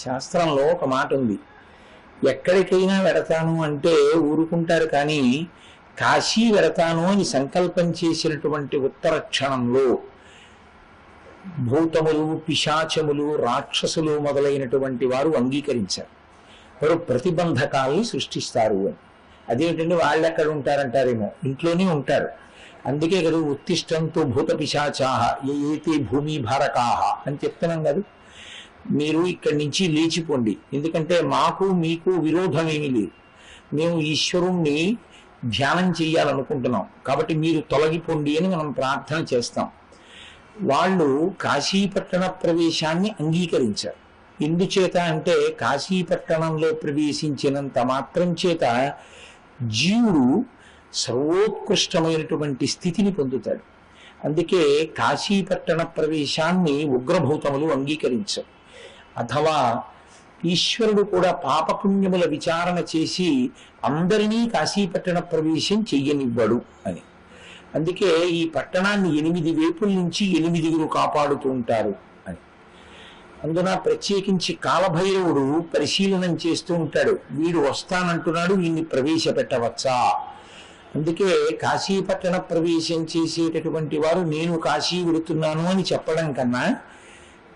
శాస్త్రంలో ఒక మాట ఉంది, ఎక్కడికైనా వెడతాను అంటే ఊరుకుంటారు, కానీ కాశీ వెడతాను అని సంకల్పం చేసినటువంటి ఉత్తర క్షణంలో భూతములు, పిశాచములు, రాక్షసులు మొదలైనటువంటి వారు అంగీకరించారు. వారు ప్రతిబంధకాల్ని సృష్టిస్తారు అని. అదేంటంటే వాళ్ళు ఎక్కడ ఉంటారంటారేమో, ఇంట్లోనే ఉంటారు. అందుకే కదా ఉత్తిష్టంతో భూత పిశాచాహ ఏతే భూమి భారకాహ అని చెప్తున్నాం కదా. మీరు ఇక్కడి నుంచి లేచిపోండి, ఎందుకంటే మాకు మీకు విరోధం ఏమీ లేదు, మేము ఈశ్వరుణ్ణి ధ్యానం చేయాలనుకుంటున్నాం, కాబట్టి మీరు తొలగిపోండి అని మనం ప్రార్థన చేస్తాం. వాళ్ళు కాశీపట్టణ ప్రవేశాన్ని అంగీకరించారు. ఎందుచేత అంటే కాశీపట్టణంలో ప్రవేశించినంత మాత్రం చేత జీవుడు సర్వోత్కృష్టమైనటువంటి స్థితిని పొందుతాడు. అందుకే కాశీపట్టణ ప్రవేశాన్ని ఉగ్రభూతములు అంగీకరించారు. అథవా ఈశ్వరుడు కూడా పాపపుణ్యముల విచారణ చేసి అందరినీ కాశీపట్టణ ప్రవేశం చెయ్యనివ్వడు అని. అందుకే ఈ పట్టణాన్ని 8 వైపుల నుంచి 8 కాపాడుతూ ఉంటారు అని. అందున ప్రత్యేకించి కాలభైరవుడు పరిశీలనం చేస్తూ ఉంటాడు, వీడు వస్తానంటున్నాడు, వీడిని ప్రవేశపెట్టవచ్చా. అందుకే కాశీపట్టణ ప్రవేశం చేసేటటువంటి వారు నేను కాశీ వెడుతున్నాను అని చెప్పడం కన్నా,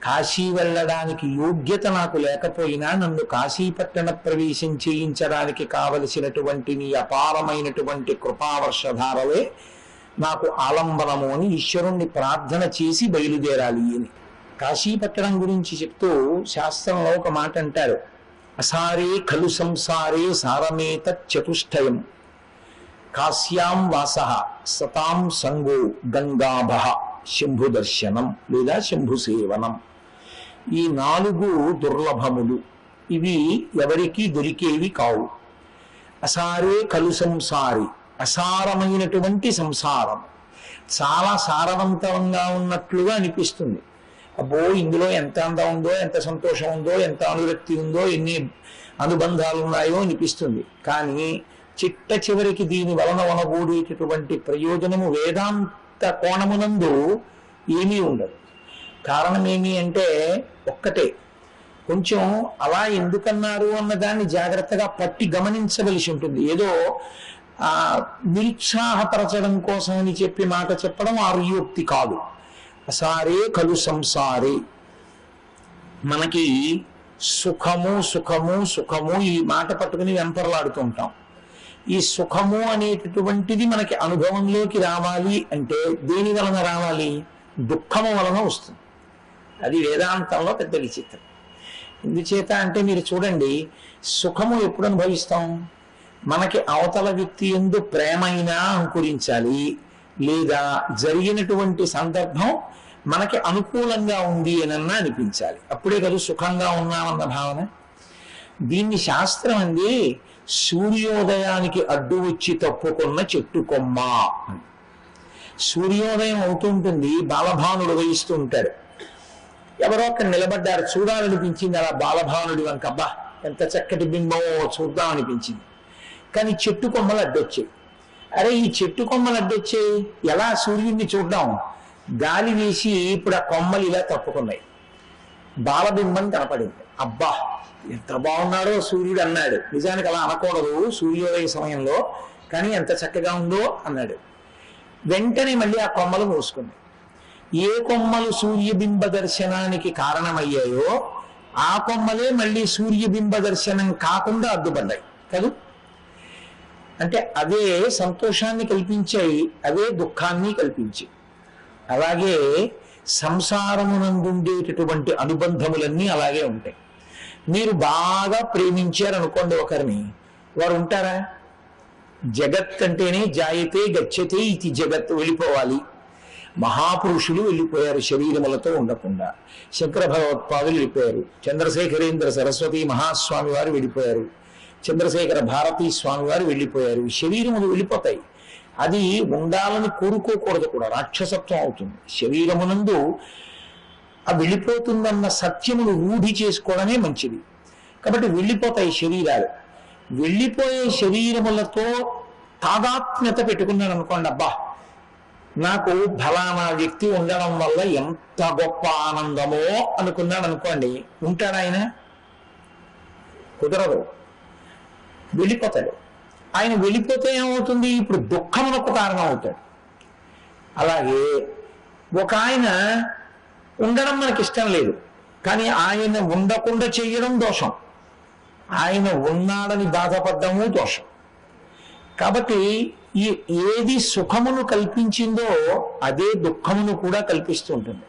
కాశీ వెళ్ళడానికి యోగ్యత నాకు లేకపోయినా నన్ను కాశీపట్టణ ప్రవేశం చేయించడానికి కావలసినటువంటి నీ అపారమైనటువంటి కృపావర్షధారలే నాకు ఆలంబనము అని ఈశ్వరుణ్ణి ప్రార్థన చేసి బయలుదేరాలి అని. కాశీపట్టణం గురించి చెప్తూ శాస్త్రంలో ఒక మాట అంటారు, అసారే ఖలు సంసారే సారమేత చతుష్టయం కాశ్యాం వాస సతాం సంగో గంగాభ శంభు దర్శనం లేదా శంభు సేవనం. ఈ 4 దుర్లభములు, ఇవి ఎవరికి దొరికేవి కావు. అసారే ఖలు సంసారి, అసారమైనటువంటి సంసారం చాలా సారవంతంగా ఉన్నట్లుగా అనిపిస్తుంది. అబ్బో ఇందులో ఎంత అందం ఉందో, ఎంత సంతోషం ఉందో, ఎంత అనురక్తి ఉందో, ఎన్ని అనుబంధాలు ఉన్నాయో అనిపిస్తుంది. కానీ చిట్ట చివరికి దీని వలన వనగూడేటటువంటి ప్రయోజనము వేదాంత కోణమునందు ఏమీ ఉండదు. కారణం ఏమి అంటే ఒక్కటే, కొంచెం అలా ఎందుకన్నారు అన్నదాన్ని జాగ్రత్తగా పట్టి గమనించవలసి ఉంటుంది. ఏదో నిరుత్సాహపరచడం కోసం అని చెప్పి మాట చెప్పడం ఆర్యోక్తి కాదు. అసారే ఖలు సంసారే, మనకి సుఖము సుఖము సుఖము ఈ మాట పట్టుకుని వెంపర్లాడుతూ ఉంటాం. ఈ సుఖము అనేటటువంటిది మనకి అనుభవంలోకి రావాలి అంటే దేని వలన రావాలి? దుఃఖము వలన వస్తుంది. అది వేదాంతంలో పెద్ద విచిత్రం. ఎందుచేత అంటే మీరు చూడండి, సుఖము ఎప్పుడు అనుభవిస్తాం? మనకి అవతల వ్యక్తి యందు ప్రేమైనా అంకురించాలి, లేదా జరిగినటువంటి సందర్భం మనకి అనుకూలంగా ఉంది అనన్నా అనిపించాలి, అప్పుడే కదా సుఖంగా ఉన్నామన్న భావన. దీన్ని శాస్త్రం అంది సూర్యోదయానికి అడ్డు వచ్చి తప్పుకున్న చెట్టు కొమ్మ. సూర్యోదయం అవుతుంటుంది, బాలభానుడు వహిస్తూ ఉంటాడు. ఎవరో అక్కడ నిలబడ్డారు, చూడాలనిపించింది అలా బాలభానుడి వంక, అబ్బా ఎంత చక్కటి బింబమో చూద్దాం అనిపించింది. కానీ చెట్టు కొమ్మలు అడ్డొచ్చాయి. అరే ఈ చెట్టు కొమ్మలు అడ్డొచ్చాయి, ఎలా సూర్యుడిని చూద్దాం? గాలి వేసి ఇప్పుడు ఆ కొమ్మలు ఇలా తప్పుకున్నాయి, బాలబింబం కనపడింది. అబ్బా ఎంత బాగున్నాడో సూర్యుడు అన్నాడు. నిజానికి అలా అనకూడదు సూర్యోదయ సమయంలో, కానీ ఎంత చక్కగా ఉందో అన్నాడు. వెంటనే మళ్ళీ ఆ కొమ్మలు మూసుకున్నాయి. ఏ కొమ్మలు సూర్యబింబ దర్శనానికి కారణమయ్యాయో ఆ కొమ్మలే మళ్ళీ సూర్యబింబ దర్శనం కాకుండా అడ్డుపడ్డాయి కదా. అంటే అవే సంతోషాన్ని కల్పించాయి, అవే దుఃఖాన్ని కల్పించాయి. అలాగే సంసారమునందుండేటటువంటి అనుబంధములన్నీ అలాగే ఉంటాయి. మీరు బాగా ప్రేమించారనుకోండి ఒకరిని, వారు ఉంటారా? జగత్ అంటేనే జాయతే గచ్చతే ఇది జగత్, వెళ్ళిపోవాలి. మహాపురుషులు వెళ్ళిపోయారు శరీరములతో ఉండకుండా. శంకర భగవత్పాదులు వెళ్ళిపోయారు, చంద్రశేఖరేంద్ర సరస్వతి మహాస్వామి వారు వెళ్ళిపోయారు, చంద్రశేఖర భారతీ స్వామి వారు వెళ్ళిపోయారు. శరీరములు వెళ్ళిపోతాయి, అది ఉండాలని కోరుకోకూడదు కూడా, రాక్షసత్వం అవుతుంది. శరీరమునందు ఆ వెళ్ళిపోతుందన్న సత్యమును రూఢి చేసుకోవడమే మంచిది. కాబట్టి వెళ్ళిపోతాయి శరీరాలు. వెళ్ళిపోయే శరీరములతో తాదాత్మ్యత పెట్టుకున్నాడు అనుకోండి, అబ్బా నాకు ఫలానా వ్యక్తి ఉండడం వల్ల ఎంత గొప్ప ఆనందమో అనుకున్నాడు అనుకోండి, ఉంటాడు ఆయన? కుదరదు, వెళ్ళిపోతాడు. ఆయన వెళ్ళిపోతే ఏమవుతుంది? ఇప్పుడు దుఃఖమునకు కారణం అవుతాడు. అలాగే ఒక ఆయన ఉండడం మనకి ఇష్టం లేదు, కానీ ఆయన ఉండకుండా చెయ్యడం దోషం, ఆయన ఉన్నాడని బాధపడ్డము దోషం. కాబట్టి ఏది సుఖమును కల్పించిందో అదే దుఃఖమును కూడా కల్పిస్తూ ఉంటుంది.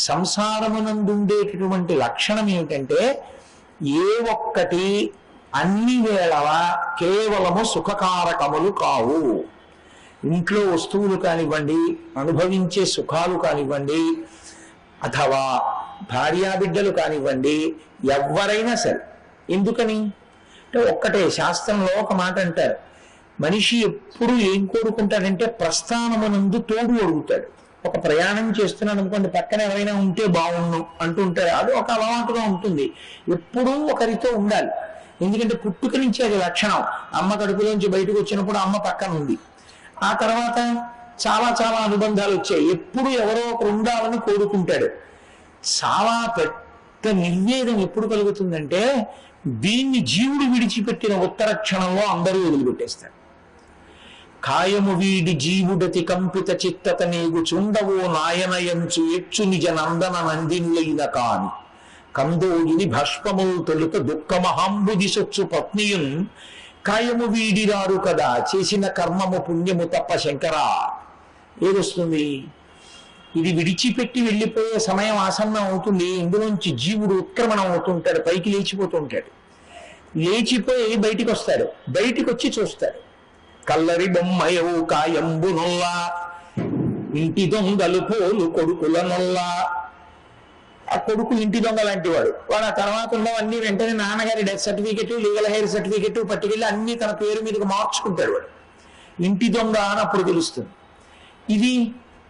సంసారమునందుండేటటువంటి లక్షణం ఏమిటంటే ఏ ఒక్కటి అన్ని వేళలా కేవలము సుఖకారకములు కావు. ఇంట్లో వస్తువులు కానివ్వండి, అనుభవించే సుఖాలు కానివ్వండి, అథవా భార్యాబిడ్డలు కానివ్వండి, ఎవరైనా సరే. ఎందుకని అంటే ఒక్కటే, శాస్త్రంలో ఒక మాట అంటారు, మనిషి ఎప్పుడు ఏం కోరుకుంటాడంటే ప్రస్థానమునందు తోడు అడుగుతాడు. ఒక ప్రయాణం చేస్తున్నాను అనుకోండి, పక్కన ఎవరైనా ఉంటే బాగుండు అంటుంటాడు. అది ఒక అలవాటుగా ఉంటుంది, ఎప్పుడూ ఒకరితో ఉండాలి. ఎందుకంటే పుట్టుక నుంచి అది లక్షణం. అమ్మ కడుపులోంచి బయటకు వచ్చినప్పుడు అమ్మ పక్కన ఉంది, ఆ తర్వాత చాలా చాలా అనుబంధాలు వచ్చాయి, ఎప్పుడు ఎవరో ఒకరు ఉండాలని కోరుకుంటాడు. చాలా పెద్ద నిర్వేదం ఎప్పుడు కలుగుతుందంటే దీన్ని జీవుడు విడిచిపెట్టిన ఉత్తర క్షణంలో అందరూ వదిలిపెట్టేస్తారు. కాయము వీడి జీవుడతి కంపిత చిత్తత నీగు చుండవో నాయనయంచు ఎచ్చు నిజ నందన నందినులైన కాని కందోగిని భస్మముల్ తొలుత దుఃఖమహాంబుది సొచ్చు పత్నియున్ కాయము వీడిరారు కదా చేసిన కర్మము పుణ్యము తప్ప శంకరా. ఏదొస్తుంది? ఇది విడిచిపెట్టి వెళ్ళిపోయే సమయం ఆసన్నం అవుతుంది. ఇందులోంచి జీవుడు ఉత్క్రమణం అవుతుంటాడు, పైకి లేచిపోతుంటాడు. లేచిపోయి బయటికి వస్తాడు, బయటికి వచ్చి చూస్తాడు, కల్లరి బొమ్మయవు కాయంబు నొల్లా ఇంటి దొంగలు పోలు కొడుకుల నొల్లా. ఆ కొడుకు ఇంటి దొంగ లాంటి వాడు. వాడు ఆ తర్వాత ఉన్నవన్నీ వెంటనే నాన్నగారి death certificate, legal heir certificate పట్టుకెళ్ళి అన్ని తన పేరు మీదకి మార్చుకుంటాడు. వాడు ఇంటి దొంగ అని అప్పుడు తెలుస్తుంది. ఇది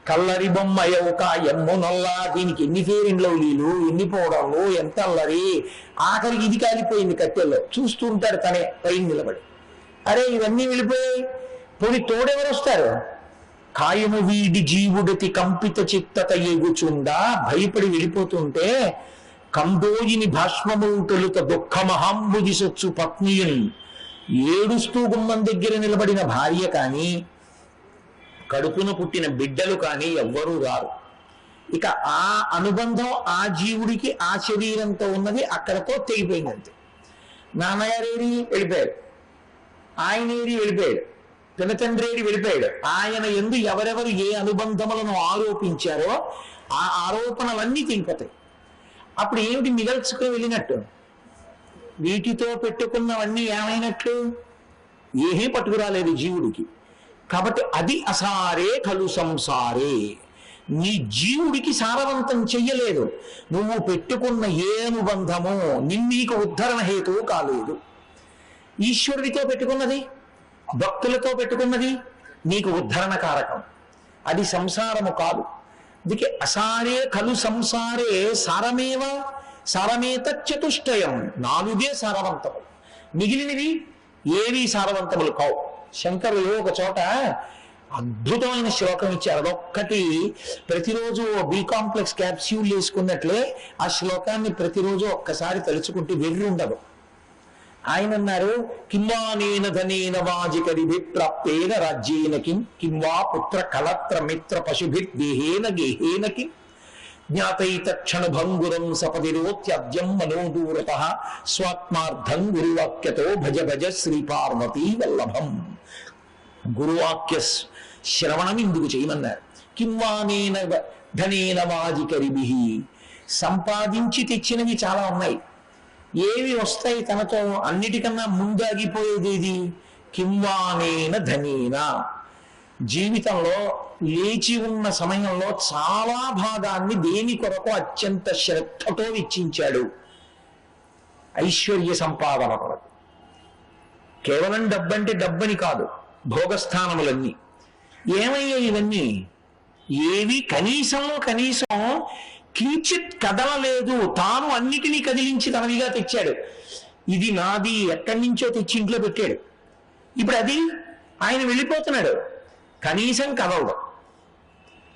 కల్లరి బొమ్మయవు కాయమ్ము నొల్లా. దీనికి ఎన్ని ఫేరింగ్ లవ్లీలు, ఎన్ని పోవడాలు, ఎంత అల్లరి. ఆఖరికి ఇది కాలిపోయింది కట్టెల్లో. చూస్తూ ఉంటాడు తనే పైన నిలబడి. అరే ఇవన్నీ వెళ్ళిపోయాయి, పోయి తోడెవరు వస్తారు? కాయము వీడి జీవుడతి కంపిత చిత్తత ఎగుచుండా. భయపడి వెళ్ళిపోతుంటే కందోయిని భస్మము తొలుత దుఃఖమహాంబుది సొచ్చు పత్నియున్. ఏడుస్తూ గుమ్మం దగ్గర నిలబడిన భార్య కానీ, కడుపున పుట్టిన బిడ్డలు కానీ ఎవ్వరూ రారు. ఇక ఆ అనుబంధం ఆ జీవుడికి ఆ శరీరంతో ఉన్నది అక్కడతో తెగిపోయిందంతే. నాన్నగారేడి వెళ్ళిపోయాడు, ఆయనేడి వెళ్ళిపోయాడు, పినతండ్రేడి వెళ్ళిపోయాడు. ఆయన యందు ఎవరెవరు ఏ అనుబంధములను ఆరోపించారో ఆ ఆరోపణలన్నీ తెగిపోతాయి. అప్పుడు ఏమిటి మిగల్చుకుని వెళ్ళినట్టు? వీటితో పెట్టుకున్నవన్నీ ఏమైనట్లు? ఏమీ పట్టుకురాలేదు జీవుడికి. కాబట్టి అది అసారే కలు సంసారే. నీ జీవుడికి సారవంతం చెయ్యలేదు. నువ్వు పెట్టుకున్న ఏ అనుబంధమో నీకు ఉద్ధరణ హేతువు కాలేదు. ఈశ్వరుడితో పెట్టుకున్నది, భక్తులతో పెట్టుకున్నది నీకు ఉద్ధరణ కారకం, అది సంసారము కాదు. అందుకే అసారే కలు సంసారే సారమేవ సారమేత చతుష్టయం. 4 సారవంతములు, మిగిలినవి ఏవి సారవంతములు కావు. శంకరులు ఒక చోట అద్భుతమైన శ్లోకం ఇచ్చారు. అదొక్కటి ప్రతిరోజు బి కాంప్లెక్స్ క్యాప్స్యూల్ వేసుకున్నట్లే ఆ శ్లోకాన్ని ప్రతిరోజు ఒక్కసారి తలుచుకుంటే వెర్రి ఉండదు. ఆయన అన్నారు, కింవానేన ధనేన వాజికరిభి ప్రాప్తేన రాజ్యేన కింవా పుత్ర కలత్ర మిత్ర పశుభిర్దేహేన గేహేన కిం జ్ఞాతైతక్షణ భంగురం సపదిరోత్యద్యం మనోదూరత స్వాత్మార్థం గురువాక్యతో భజ భజ శ్రీ పార్వతీ వల్లభం. గురువాక్య శ్రవణం ఇందుకు చేయమన్నారు. కింవానేన ధనేన వాజికరిభి. సంపాదించి తెచ్చినవి చాలా ఉన్నాయి, ఏవి వస్తాయి తనతో? అన్నిటికన్నా ముందాగిపోయేది ఏది? కింవానేన ధనేన. జీవితంలో లేచి ఉన్న సమయంలో చాలా భాగాన్ని దేని కొరకు అత్యంత శ్రద్ధతో వెచ్చించాడు? ఐశ్వర్య సంపాదన కొరకు. కేవలం డబ్బంటే డబ్బని కాదు, భోగస్థానములన్నీ. ఏమయ్యాయి ఇవన్నీ? ఏవి కనీసంలో కనీసం కించిత్ కదలలేదు. తాను అన్నిటినీ కదిలించి తనవిగా తెచ్చాడు. ఇది నాది, ఎక్కడి నుంచో తెచ్చి ఇంట్లో పెట్టాడు. ఇప్పుడు అది ఆయన వెళ్ళిపోతున్నాడు, కనీసం కదలదు.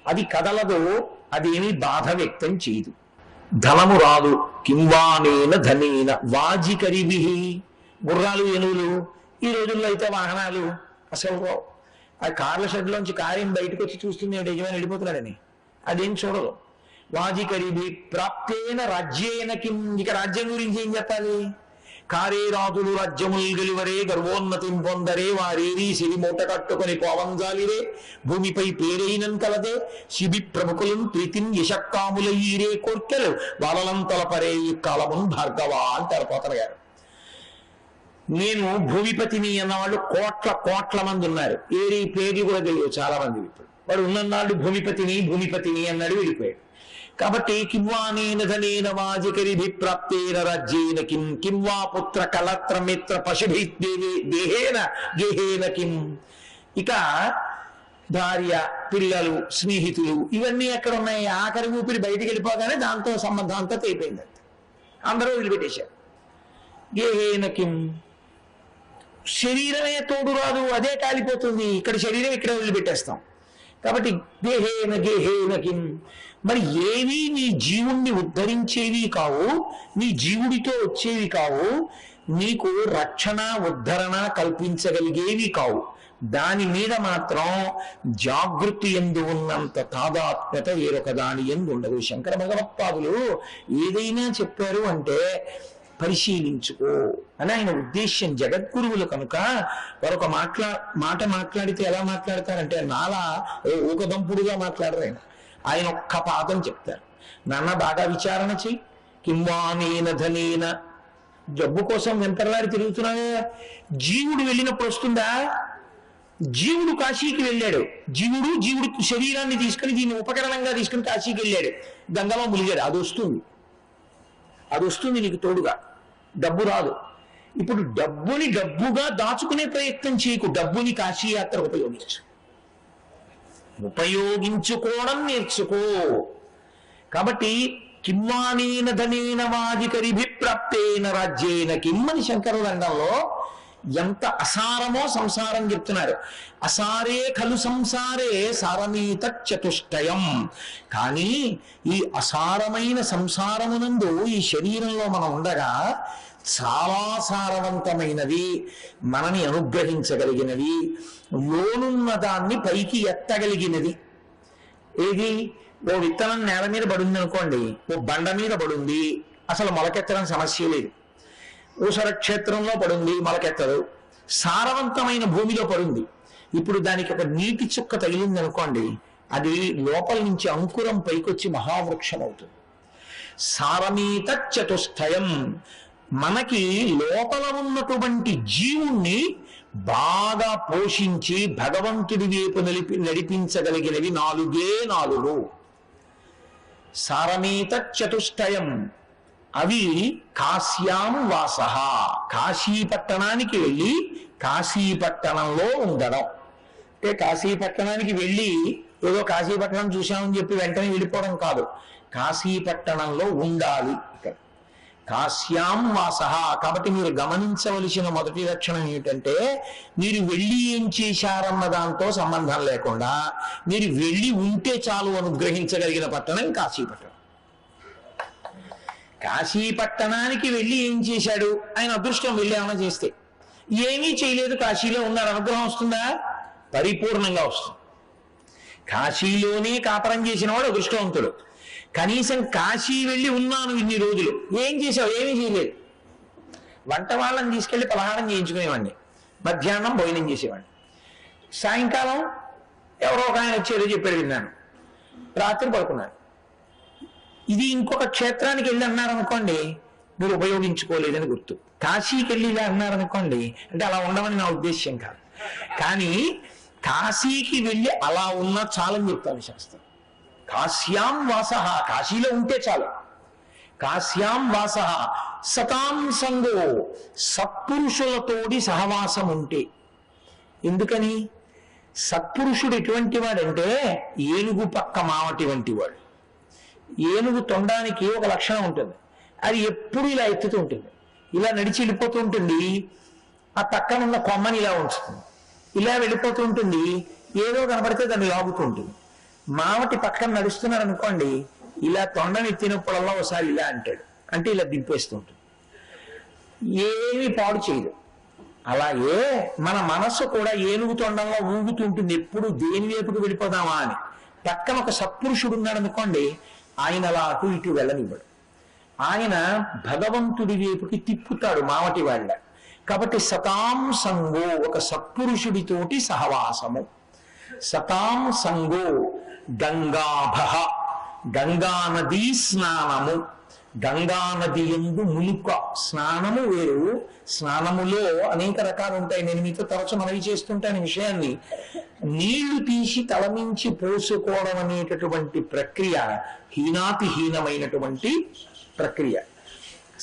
అది కదలదు, అదేమీ బాధ వ్యక్తం చేయదు. ధనము రాదు. కింవానేన ధనేన వాజికరిభి. గుర్రాలు ఏనుగులు, ఈ రోజుల్లో అయితే వాహనాలు అసలు. ఆ కార్ల షెడ్లోంచి కారేం బయటకు వచ్చి చూస్తుంది యజమాని వెళ్ళిపోతున్నాడని, అదేం చూడదు. వాజికరిభి ప్రాప్తేన రాజ్యేన కిం, ఇక రాజ్యం గురించి ఏం చెప్పాలి? కారే రాజులు రాజ్యముల్ గెలివరే గర్వోన్నతిం పొందరే వారేరి సిరి మూట కట్టుకొని పోవంజాలిరే భూమిపై పేరైనం కలదే శిబి ప్రముఖులను ప్రీతిం యశక్కాములయ్యీరే కోర్కెలు వాళ్ళంతలపరే ఈ కాలమున్ భార్గవ అంటారు పోతన గారు. నేను భూమిపతిని అన్నవాళ్ళు కోట్ల మంది ఉన్నారు. ఏరి పేరు కూడా తెలియదు చాలా మంది. ఇప్పుడు వాడు ఉన్నన్నాళ్ళు భూమిపతిని అన్నాడు, వెళ్ళిపోయాడు. కాబట్టి కింవానేన ధనేన వాజికరిభి ప్రాప్తేన రాజ్యేన కిం కింవా పుత్ర కళత్ర మిత్ర పశుభి దేహేన గేహేన కిం. ఇక భార్య, పిల్లలు, స్నేహితులు ఇవన్నీ ఎక్కడ ఉన్నాయి? ఆఖరి ఊపిరి బయటికి వెళ్ళిపోగానే దాంతో సంబంధం అంతా తెగిపోయింది, అందరూ వదిలిపెట్టేశారు. గేహేన కిం, శరీరమే తోడు రాదు, అదే కాలిపోతుంది. ఇక్కడ శరీరం ఇక్కడ వదిలిపెట్టేస్తాం. కాబట్టి గేహేన కిం, మరి ఏవి నీ జీవుణ్ణి ఉద్ధరించేవి కావు, నీ జీవుడితో వచ్చేవి కావు, నీకు రక్షణ ఉద్ధరణ కల్పించగలిగేవి కావు. దాని మీద మాత్రం జాగృతి ఎందు ఉన్నంత తాదాత్మ్యత వేరొక దాని ఎందు ఉండదు. శంకర భగవత్పాదులు ఏదైనా చెప్పారు అంటే పరిశీలించుకో అని ఆయన ఉద్దేశ్యం. జగద్గురువులు కనుక వారొక మాట మాట్లాడితే ఎలా మాట్లాడతారంటే నాలా ఊకదంపుడుగా మాట్లాడరు. ఆయన ఒక్క పాదం చెప్తారు, నాన్న బాగా విచారణ చెయ్యి. కింవానేన ధనేన, జబ్బు కోసం వెంపర్లాడి తిరుగుతున్నావే, జీవుడు వెళ్ళినప్పుడు వస్తుందా? జీవుడు కాశీకి వెళ్ళాడు, జీవుడు శరీరాన్ని తీసుకుని దీన్ని ఉపకరణంగా తీసుకుని కాశీకి వెళ్ళాడు, గంగలో ములిగాడు, అది వస్తుంది నీకు తోడుగా. డబ్బు రాదు. ఇప్పుడు డబ్బుని డబ్బుగా దాచుకునే ప్రయత్నం చేయకు, డబ్బుని కాశీయాత్ర ఉపయోగించుకోవడం నేర్చుకో. కాబట్టి కింవానేన ధనేన వాజికరిభి ప్రాప్తేన రాజ్యేన కిమ్మని శంకరులంగంలో ఎంత అసారమో సంసారం చెప్తున్నారు. అసారే ఖలు సంసారే సారమీత చతుష్టయం. కానీ ఈ అసారమైన సంసారమునందు ఈ శరీరంలో మనం ఉండగా చాలా సారవంతమైనవి, మనని అనుగ్రహించగలిగినవి, లోనున్న దాన్ని పైకి ఎత్తగలిగినది. ఏది? ఓ విత్తనం నేల మీద పడుంది అనుకోండి, ఓ బండ మీద పడుంది, అసలు మొలకెత్తడం సమస్య లేదు. ఊసర క్షేత్రంలో పడుంది, మొలకెత్తదు. సారవంతమైన భూమిలో పడుంది. ఇప్పుడు దానికి ఒక నీటి చుక్క తగిలింది అనుకోండి, అది లోపల నుంచి అంకురం పైకొచ్చి మహావృక్షం అవుతుంది. సారమీత చతుష్టయం. మనకి లోపల ఉన్నటువంటి జీవుణ్ణి బాగా పోషించి భగవంతుడి వైపు నడిపించగలిగినవి 4 సారమీత చతుష్టయం. అవి కాశ్యాం వాస, కాశీపట్టణానికి వెళ్ళి కాశీపట్టణంలో ఉండడం. అంటే కాశీపట్టణానికి వెళ్ళి ఏదో కాశీపట్టణం చూశామని చెప్పి వెంటనే వెళ్ళిపోవడం కాదు, కాశీపట్టణంలో ఉండాలి. ఇక్కడ కాశ్యాం వాస. కాబట్టి మీరు గమనించవలసిన మొదటి లక్షణం ఏమిటంటే, మీరు వెళ్ళి ఏం చేశారన్న దాంతో సంబంధం లేకుండా మీరు వెళ్ళి ఉంటే చాలు అనుగ్రహించగలిగిన పట్టణం కాశీపట్టణం. కాశీపట్టణానికి వెళ్ళి ఏం చేశాడు? ఆయన అదృష్టం. వెళ్ళి ఏమైనా చేస్తే ఏమీ చేయలేదు, కాశీలో ఉన్నాడు, అనుగ్రహం వస్తుందా? పరిపూర్ణంగా వస్తుంది. కాశీలోనే కాపురం చేసిన వాడు అదృష్టవంతుడు. కనీసం కాశీ వెళ్ళి ఉన్నాను ఇన్ని రోజులు, ఏం చేసావు? ఏమీ చేయలేదు. వంట వాళ్ళని తీసుకెళ్లి పలహారం చేయించుకునేవాడిని, మధ్యాహ్నం భోజనం చేసేవాడిని, సాయంకాలం ఎవరో ఒక ఆయన వచ్చేదో చెప్పాడు విన్నాను, రాత్రి పడుకున్నాను. ఇది ఇంకొక క్షేత్రానికి వెళ్ళి అన్నారనుకోండి, మీరు ఉపయోగించుకోలేదని గుర్తు. కాశీకి వెళ్ళి ఇలా అన్నారనుకోండి, అంటే అలా ఉండమని నా ఉద్దేశ్యం కాదు, కానీ కాశీకి వెళ్ళి అలా ఉన్నా చాలని చెప్తాను శాస్త్రం. కాశ్యాం వాస, కాశీలో ఉంటే చాలు. కాశ్యాం వాస సతాం సంగో, సత్పురుషులతోడి సహవాసం ఉంటే. ఎందుకని? సత్పురుషుడు ఎటువంటి వాడంటే ఏనుగు పక్క మావటి వంటి వాడు. ఏనుగు తొండానికి ఒక లక్షణం ఉంటుంది, అది ఎప్పుడు ఇలా ఎత్తుతూ ఉంటుంది, ఇలా నడిచి వెళ్ళిపోతూ ఉంటుంది, ఆ పక్కన ఉన్న కొమ్మని ఇలా ఉంచుతుంది, ఇలా వెళ్ళిపోతూ ఉంటుంది, ఏదో కనబడితే దాన్ని లాగుతూ ఉంటుంది. మావటి పక్కన నడుస్తున్నారు అనుకోండి, ఇలా తొండని ఎత్తినప్పుడల్లా ఒకసారి ఇలా అంటాడు, అంటే ఇలా దింపేస్తూ ఉంటుంది. ఏమి పాడు చేయదు. అలాగే మన మనస్సు కూడా ఏనుగు తొండంలో ఊగుతుంటుంది, ఎప్పుడు దేని వైపుకు వెళ్ళిపోదామా అని. పక్కన ఒక సత్పురుషుడు ఉన్నాడు అనుకోండి, ఆయన అలా అటు ఇటు వెళ్ళనివ్వడు. ఆయన భగవంతుడి వైపుకి తిప్పుతాడు మావటి వాళ్ళ. కాబట్టి సతాం సంగో, ఒక సత్పురుషుడితోటి సహవాసము. సతాం సంగో గంగాభ, గంగా నదీ స్నానము. గంగా నది యందు ములుక, స్నానము వేరు, స్నానములో అనేక రకాలు ఉంటాయి. నేను మీతో తరచు మనవి చేస్తుంటాను ఈ విషయాన్ని. నీళ్లు తీసి తలమించి పోసుకోవడం అనేటటువంటి ప్రక్రియ హీనాతిహీనమైనటువంటి ప్రక్రియ.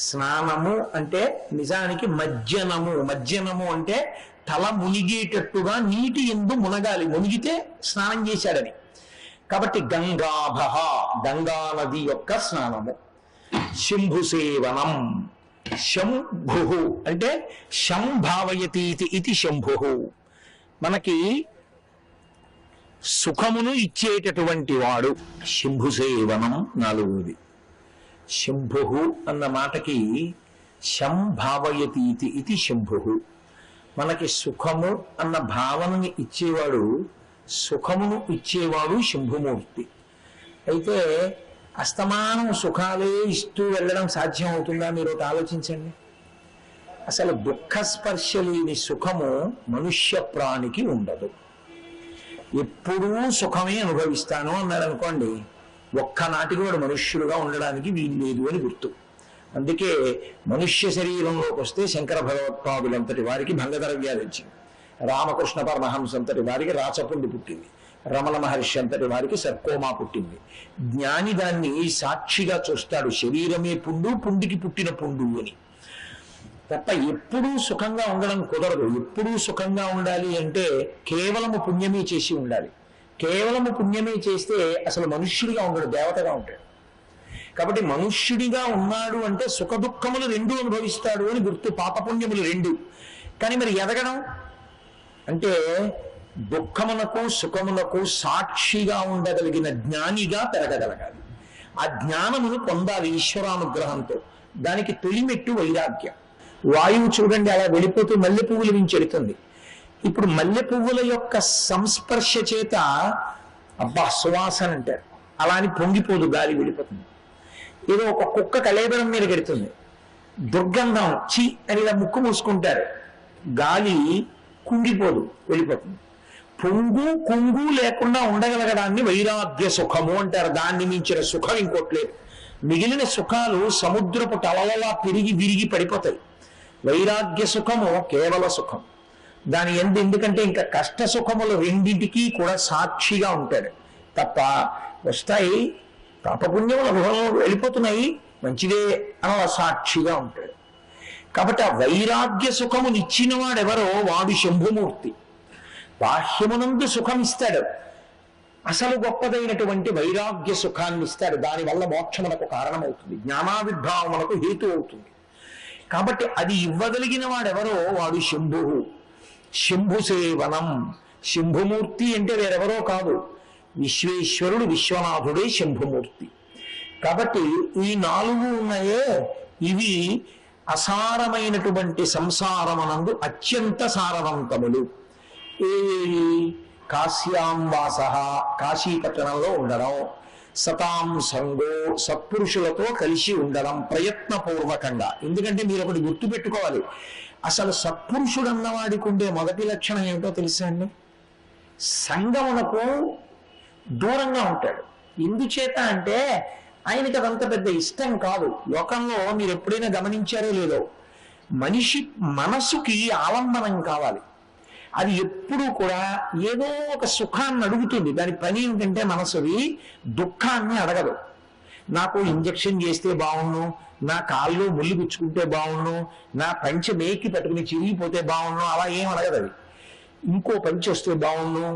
స్నానము అంటే నిజానికి మజ్జనము. మజ్జనము అంటే తల మునిగేటట్టుగా నీటి యందు మునగాలి, మునిగితే స్నానం చేశాడని. కాబట్టి గంగాభ, గంగా నది యొక్క స్నానము. శంభు సేవనం, శంభు అంటే శంభావయతీతి ఇది శంభు. మనకి సుఖమును ఇచ్చేటటువంటి వాడు శంభు సేవనం. నాలుగోది శంభు అన్న మాటకి శంభావయతీతి ఇది శంభు. మనకి సుఖము అన్న భావనని ఇచ్చేవాడు, సుఖమును ఇచ్చేవాడు శంభుమూర్తి. అయితే అస్తమానం సుఖాలే ఇస్తూ వెళ్ళడం సాధ్యం అవుతుందా? మీరు ఒకటి ఆలోచించండి. అసలు దుఃఖస్పర్శ లేని సుఖము మనుష్య ప్రాణికి ఉండదు. ఎప్పుడూ సుఖమే అనుభవిస్తాను అన్నాడు అనుకోండి, ఒక్కనాటికి వాడు మనుష్యుడుగా ఉండడానికి వీలు లేదు అని గుర్తు. అందుకే మనుష్య శరీరంలోకి వస్తే శంకర భగవత్పాదులంతటి వారికి భంగధర వ్యాధి వచ్చింది, రామకృష్ణ పరమహంస అంతటి వారికి రాచపుండి పుట్టింది, రమణ మహర్షి అంతటి వారికి సర్కోమా పుట్టింది. జ్ఞాని దాన్ని సాక్షిగా చూస్తాడు, శరీరమే పుండు, పుండికి పుట్టిన పుండు అని. తప్ప ఎప్పుడూ సుఖంగా ఉండడం కుదరదు. ఎప్పుడూ సుఖంగా ఉండాలి అంటే కేవలము పుణ్యమే చేసి ఉండాలి. కేవలము పుణ్యమే చేస్తే అసలు మనుష్యుడిగా ఉండడు, దేవతగా ఉంటాడు. కాబట్టి మనుష్యుడిగా ఉన్నాడు అంటే సుఖ దుఃఖములు రెండు అనుభవిస్తాడు అని గుర్తు, పాపపుణ్యములు రెండు. కానీ మరి ఎదగడం అంటే దుఃఖమునకు సుఖమునకు సాక్షిగా ఉండగలిగిన జ్ఞానిగా పెరగగలగాలి. ఆ జ్ఞానమును పొందాలి ఈశ్వరానుగ్రహంతో. దానికి తొలిమెట్టు వైరాగ్యం. వాయువు చూడండి అలా వెళ్ళిపోతూ మల్లె పువ్వులు వించెడుతుంది. ఇప్పుడు మల్లె పువ్వుల యొక్క సంస్పర్శ చేత అబ్బా సువాసన అంటారు, అలా అని పొంగిపోదు, గాలి వెళ్ళిపోతుంది. ఏదో ఒక కుక్క కళేబరం మీద గెడుతుంది, దుర్గంధం చి అని ఇలా ముక్కు మూసుకుంటారు, గాలి కుంగిపోదు, వెళ్ళిపోతుంది. పొంగు కుంగు లేకుండా ఉండగలగడాన్ని వైరాగ్య సుఖము అంటారు. దాన్ని మించిన సుఖం ఇంకోట్లేదు. మిగిలిన సుఖాలు సముద్రపు టలలలా తిరిగి విరిగి పడిపోతాయి. వైరాగ్య సుఖము కేవల సుఖం. దాని ఎందుకంటే ఇంకా కష్ట సుఖములు రెండింటికి కూడా సాక్షిగా ఉంటాడు తప్ప, వస్తాయి పాపపుణ్యములు అనుభవం వెళ్ళిపోతున్నాయి మంచిదే అని సాక్షిగా ఉంటాడు. కాబట్టి ఆ వైరాగ్య సుఖమునిచ్చిన వాడెవరో వాడు శంభుమూర్తి. బాహ్యమునందు సుఖం ఇస్తాడు, అసలు గొప్పదైనటువంటి వైరాగ్య సుఖాన్ని ఇస్తాడు. దానివల్ల మోక్షమునకు కారణమవుతుంది, జ్ఞానావిర్భావములకు హేతు అవుతుంది. కాబట్టి అది ఇవ్వగలిగిన వాడెవరో వాడు శంభు. శంభు సేవనం. శంభుమూర్తి అంటే వేరెవరో కాదు, విశ్వేశ్వరుడు విశ్వనాథుడే శంభుమూర్తి. కాబట్టి ఈ నాలుగు ఉన్నాయే, ఇవి అసారమైనటువంటి సంసారమనందు అత్యంత సారవంతములు. ఏవి? కాశ్యాం వాస, కాశీపట్టణంలో ఉండడం, సతాం సంగో, సత్పురుషులతో కలిసి ఉండడం ప్రయత్నపూర్వకంగా. ఎందుకంటే మీరు ఒకటి గుర్తుపెట్టుకోవాలి, అసలు సత్పురుషుడు అన్నవాడికి ఉండే మొదటి లక్షణం ఏమిటో తెలుసా అండి? సంగమునకు దూరంగా ఉంటాడు. ఎందుచేత అంటే ఆయనకి అదంత పెద్ద ఇష్టం కాదు. లోకంలో మీరు ఎప్పుడైనా గమనించారో లేదో, మనిషి మనసుకి ఆలంబనం కావాలి. అది ఎప్పుడూ కూడా ఏదో ఒక సుఖాన్ని అడుగుతుంది. దాని పని ఏమిటంటే మనసువి దుఃఖాన్ని అడగదు. నాకు ఇంజక్షన్ చేస్తే బాగుండు, నా కాళ్ళు ముళ్ళు గుచ్చుకుంటే బాగుండు, నా పంచె మేకి పట్టుకుని చిరిగిపోతే బాగుండు, అలా ఏం అడగదు. అది ఇంకో పంచె వస్తే బాగుండు,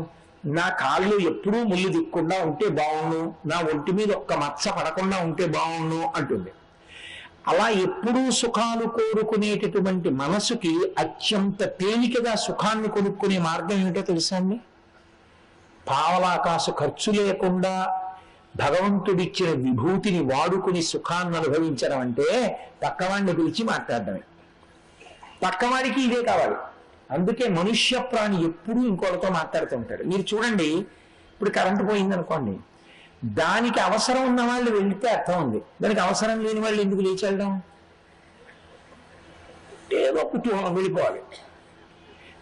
నా కాళ్ళు ఎప్పుడూ ముళ్ళు దిక్కుండా ఉంటే బాగుండు, నా ఒంటి మీద ఒక్క మచ్చ పడకుండా ఉంటే బాగుండు అంటుంది. అలా ఎప్పుడూ సుఖాలు కోరుకునేటటువంటి మనసుకి అత్యంత తేలికగా సుఖాన్ని కొనుక్కునే మార్గం ఏమిటో తెలుసా అండి? పావలాకాసు ఖర్చు లేకుండా భగవంతుడిచ్చిన విభూతిని వాడుకుని సుఖాన్ని అనుభవించడం అంటే పక్కవాడిని పిలిచి మాట్లాడడమే. పక్కవాడికి ఇదే కావాలి. అందుకే మనుష్య ప్రాణి ఎప్పుడూ ఇంకోటితో మాట్లాడుతూ ఉంటాడు. మీరు చూడండి, ఇప్పుడు కరెంటు పోయింది అనుకోండి, దానికి అవసరం ఉన్న వాళ్ళు వెళితే అర్థం ఉంది, దానికి అవసరం లేని వాళ్ళు ఎందుకు లేచి వెళ్ళడం? ఏదో కుతూహలం వెళ్ళిపోవాలి.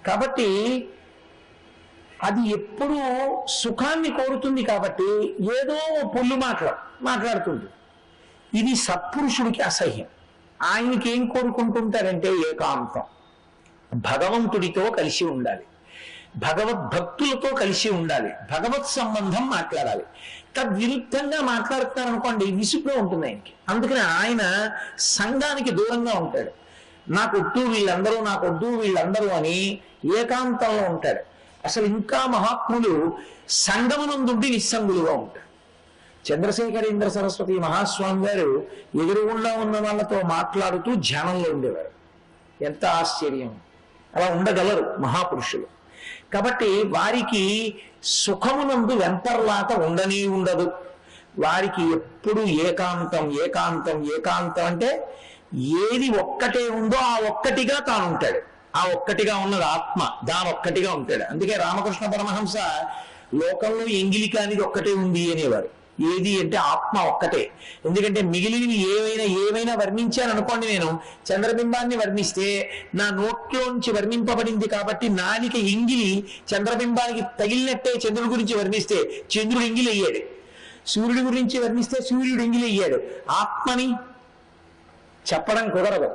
కాబట్టి అది ఎప్పుడూ సుఖాన్ని కోరుతుంది, కాబట్టి ఏదో పొల్లు మాట్లాడుతుంది. ఇది సత్పురుషుడికి అసహ్యం. ఆయనకి ఏం కోరుకుంటుంటారంటే ఏకాంతం, భగవంతుడితో కలిసి ఉండాలి, భగవద్భక్తులతో కలిసి ఉండాలి, భగవత్ సంబంధం మాట్లాడాలి. తద్విరుద్ధంగా మాట్లాడుతున్నారనుకోండి, విసుగ్గా ఉంటుంది ఆయనకి. అందుకని ఆయన సంఘానికి దూరంగా ఉంటాడు. నాకొద్దు వీళ్ళందరూ అని ఏకాంతంలో ఉంటాడు. అసలు ఇంకా మహాత్ములు సంగమనందుండి నిస్సంగులుగా ఉంటారు. చంద్రశేఖరేంద్ర సరస్వతి మహాస్వామి గారు ఎదురుగుండా ఉన్న వాళ్ళతో మాట్లాడుతూ ధ్యానంలో ఉండేవారు. ఎంత ఆశ్చర్యం! అలా ఉండగలరు మహాపురుషులు. కాబట్టి వారికి సుఖమునందు వెంపర్లాట ఉండదు. వారికి ఎప్పుడు ఏకాంతం అంటే ఏది ఒక్కటే ఉందో ఆ ఒక్కటిగా తాను ఉంటాడు. ఆ ఒక్కటిగా ఉన్నది ఆత్మ, దానొక్కటిగా ఉంటాడు. అందుకే రామకృష్ణ పరమహంస లోకంలో ఎంగిలి కానిది ఒక్కటే ఉంది అనేవారు. ఏది అంటే ఆత్మ ఒక్కటే. ఎందుకంటే మిగిలినవి ఏవైనా వర్ణించాను అనుకోండి, నేను చంద్రబింబాన్ని వర్ణిస్తే నా నోట్లోంచి వర్ణింపబడింది కాబట్టి నాలిక ఎంగిలి చంద్రబింబానికి తగిలినట్టే చంద్రుడి గురించి వర్ణిస్తే చంద్రుడు ఎంగిలి అయ్యాడు, సూర్యుడి గురించి వర్ణిస్తే సూర్యుడు ఎంగిలి అయ్యాడు. ఆత్మని చెప్పడం కుదరదు.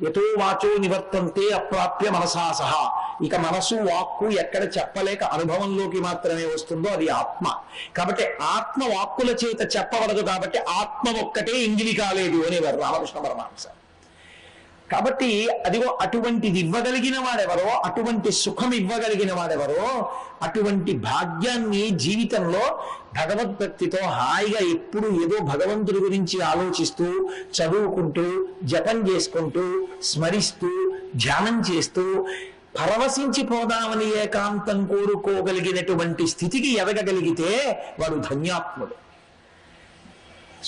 ఎతో వాచో నివర్తంతే అప్రాప్య మనసా సహా. ఇక మనసు వాక్కు ఎక్కడ చెప్పలేక అనుభవంలోకి మాత్రమే వస్తుందో అది ఆత్మ. కాబట్టి ఆత్మ వాక్కుల చేత చెప్పబడదు, కాబట్టి ఆత్మ ఒక్కటే ఇంగిలి కాలేదు అనేవారు రామకృష్ణ పరమహంస. కాబట్టి అదిగో అటువంటిది ఇవ్వగలిగిన వాడెవరో, అటువంటి సుఖం ఇవ్వగలిగిన వాడెవరో, అటువంటి భాగ్యాన్ని జీవితంలో భగవద్భక్తితో హాయిగా ఎప్పుడు ఏదో భగవంతుడి గురించి ఆలోచిస్తూ, చదువుకుంటూ, జపం చేసుకుంటూ, స్మరిస్తూ, ధ్యానం చేస్తూ పరవశించిపోదామని ఏకాంతం కోరుకోగలిగినటువంటి స్థితికి ఎదగగలిగితే వాడు ధన్యాత్ముడు.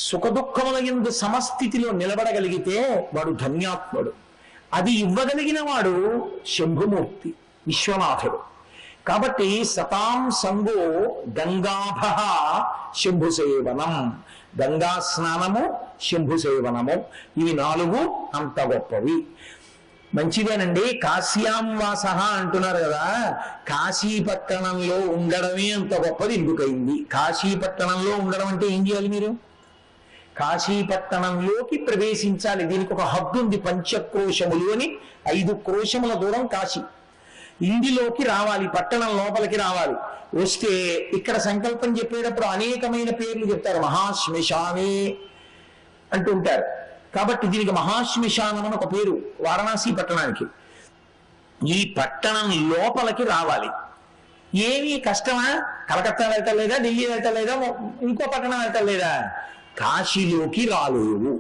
సుఖదుఖముల యందు సమస్థితిలో నిలబడగలిగితే వాడు ధన్యాత్ముడు. అది ఇవ్వగలిగిన వాడు శంభుమూర్తి, విశ్వనాథుడు. కాబట్టి సతాం సంగో గంగాభ శంభు సేవనం, గంగా స్నానము, శంభు సేవనము, ఇవి 4 అంత గొప్పవి. మంచిదేనండి. కాశ్యాం వాస అంటున్నారు కదా, కాశీపట్టణంలో ఉండడమే అంత గొప్పది ఎందుకయింది? కాశీపట్టణంలో ఉండడం అంటే ఏం చేయాలి? మీరు కాశీపట్టణంలోకి ప్రవేశించాలి. దీనికి ఒక హద్దు ఉంది. పంచక్రోశములు అని 5 క్రోశముల దూరం కాశీ. ఇందులోకి రావాలి, పట్టణం లోపలికి రావాలి. వస్తే ఇక్కడ సంకల్పం చెప్పేటప్పుడు అనేకమైన పేర్లు చెప్తారు. మహాశ్మశానే అంటుంటారు. కాబట్టి దీనికి మహాశ్మశానం అని ఒక పేరు వారణాసి పట్టణానికి. ఈ పట్టణం లోపలికి రావాలి. ఏమీ కష్టమా? కలకత్తా వెళ్ళటలేదా, ఢిల్లీ వెళ్ళటలేదా, ఇంకో పట్టణం వెళ్ళటలేదా? కాశీలోకి రాలేవు.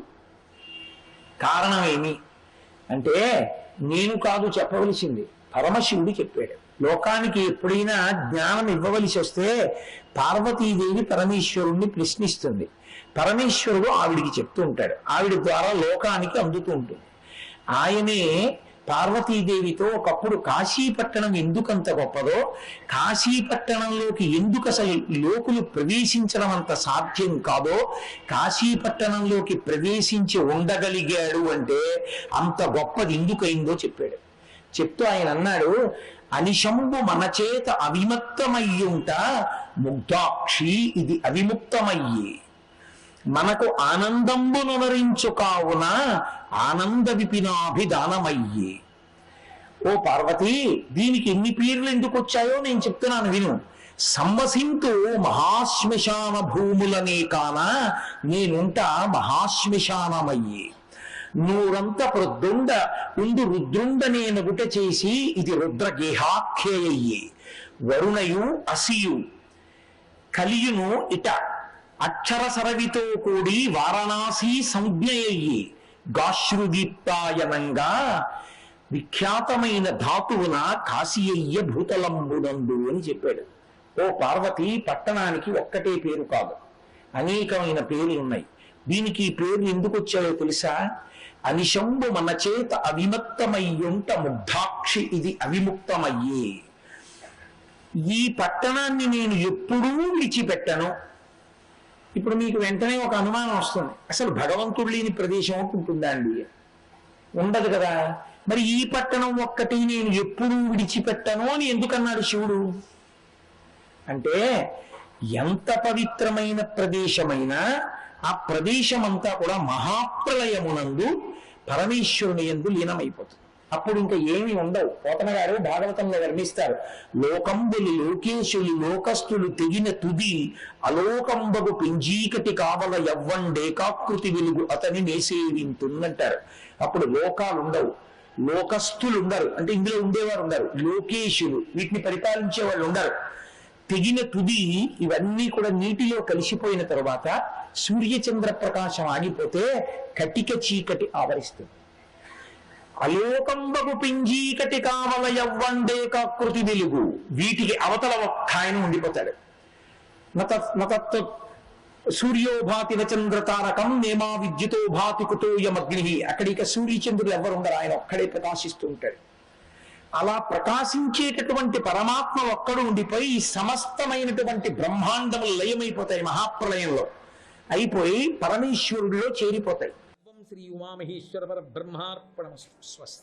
కారణం ఏమి అంటే, నేను కాదు చెప్పవలసింది, పరమశివుడు చెప్పాడు. లోకానికి ఎప్పుడైనా జ్ఞానం ఇవ్వవలసి వస్తే పార్వతీదేవి పరమేశ్వరుణ్ణి ప్రశ్నిస్తుంది. పరమేశ్వరుడు ఆవిడికి చెప్తూ ఉంటాడు. ఆవిడ ద్వారా లోకానికి అందుతూ ఉంటుంది. ఆయనే పార్వతీదేవితో ఒకప్పుడు కాశీపట్టణం ఎందుకంత గొప్పదో, కాశీపట్టణంలోకి ఎందుకు అసలు లోకులు ప్రవేశించడం అంత సాధ్యం కాదో, కాశీపట్టణంలోకి ప్రవేశించి ఉండగలిగాడు అంటే అంత గొప్పది ఎందుకైందో చెప్పాడు. చెప్తూ ఆయన అన్నాడు, అనిశంబు మన చేత అవిముక్తమయ్యుంట ముగ్ధాక్షి ఇది అవిముక్తమయ్యి, మనకు ఆనందంబునరించు కావున ఆనంద విపినాభిదానమయ్యి. ఓ పార్వతి, దీనికి ఎన్ని పేర్లు ఎందుకు వచ్చాయో నేను చెప్తున్నాను విను. సంవసింతు మహాశ్మశాన భూములనే కాన నేనుంట మహాశ్మశానమయ్యి, నూరంత ప్రొద్దుండ ఉండు రుద్రుండ నేను గుట చేసి ఇది రుద్రగేహాఖ్యయ్యి, వరుణయు అసియు కలియును ఇట అక్షర సరవితో కూడి వారణాసి సంజ్ఞయ్యి, గాశ్రుదీప్తాయనంగా విఖ్యాతమైన ధాతువున కాశీయ్య భూతలంబునందు అని చెప్పాడు. ఓ పార్వతి, పట్టణానికి ఒక్కటే పేరు కాదు, అనేకమైన పేర్లు ఉన్నాయి. దీనికి ఈ పేర్లు ఎందుకు వచ్చాయో తెలుసా? అనిశంబు మన చేత అవిమత్తమయ్యుంట ముగ్ధాక్షి ఇది అవిముక్తమయ్యే. ఈ పట్టణాన్ని నేను ఎప్పుడూ విడిచిపెట్టను. ఇప్పుడు మీకు వెంటనే ఒక అనుమానం వస్తుంది, అసలు భగవంతుడు లేని ప్రదేశం ఒకటి ఉంటుందా అండి? ఉండదు కదా. మరి ఈ పట్టణం ఒక్కటి నేను ఎప్పుడూ విడిచిపెట్టను అని ఎందుకన్నాడు శివుడు? అంటే ఎంత పవిత్రమైన ప్రదేశమైనా ఆ ప్రదేశం అంతా కూడా మహాప్రలయమునందు పరమేశ్వరుని యందు లీనమైపోతుంది. అప్పుడు ఇంకా ఏమీ ఉండవు. పోతన గారు భాగవతంలో వర్ణిస్తారు, లోకంబులు లోకేశులు లోకస్తులు తెగిన తుది అలోకంబగు పింజీకటి కావల యవ్వండేకాకృతి వెలుగు అతని నేసేవింటుందంటారు. అప్పుడు లోకాలు ఉండవు, లోకస్తులు ఉండరు, అంటే ఇందులో ఉండేవారు ఉండరు, లోకేశులు వీటిని పరిపాలించే వాళ్ళు ఉండరు. తెగిన తుది ఇవన్నీ కూడా నీటిలో కలిసిపోయిన తరువాత సూర్యచంద్ర ప్రకాశం ఆగిపోతే కటిక చీకటి ఆవరిస్తుంది. అలోకంబగు పింజీకటి కావల యవ్వండేకాకృతి వెలుగు, వీటికి అవతల ఒక్క ఆయన ఉండిపోతాడు. నతత్వ సూర్యోభాతి నచంద్రతారకం నేమా విద్యుతో భాతి కుతోయమగ్ని, అక్కడిక సూర్యచంద్రులు ఎవరు ఉండరు, ఆయన ఒక్కడే ప్రకాశిస్తూ ఉంటాడు. అలా ప్రకాశించేటటువంటి పరమాత్మ ఒక్కడు ఉండిపోయి ఈ సమస్తమైనటువంటి బ్రహ్మాండములు లయమైపోతాయి, మహాప్రలయంలో అయిపోయి పరమేశ్వరుడిలో చేరిపోతాయి. శ్రీ ఉమామహేశ్వర పరబ్రహ్మార్పణమస్తు. స్వస్తి.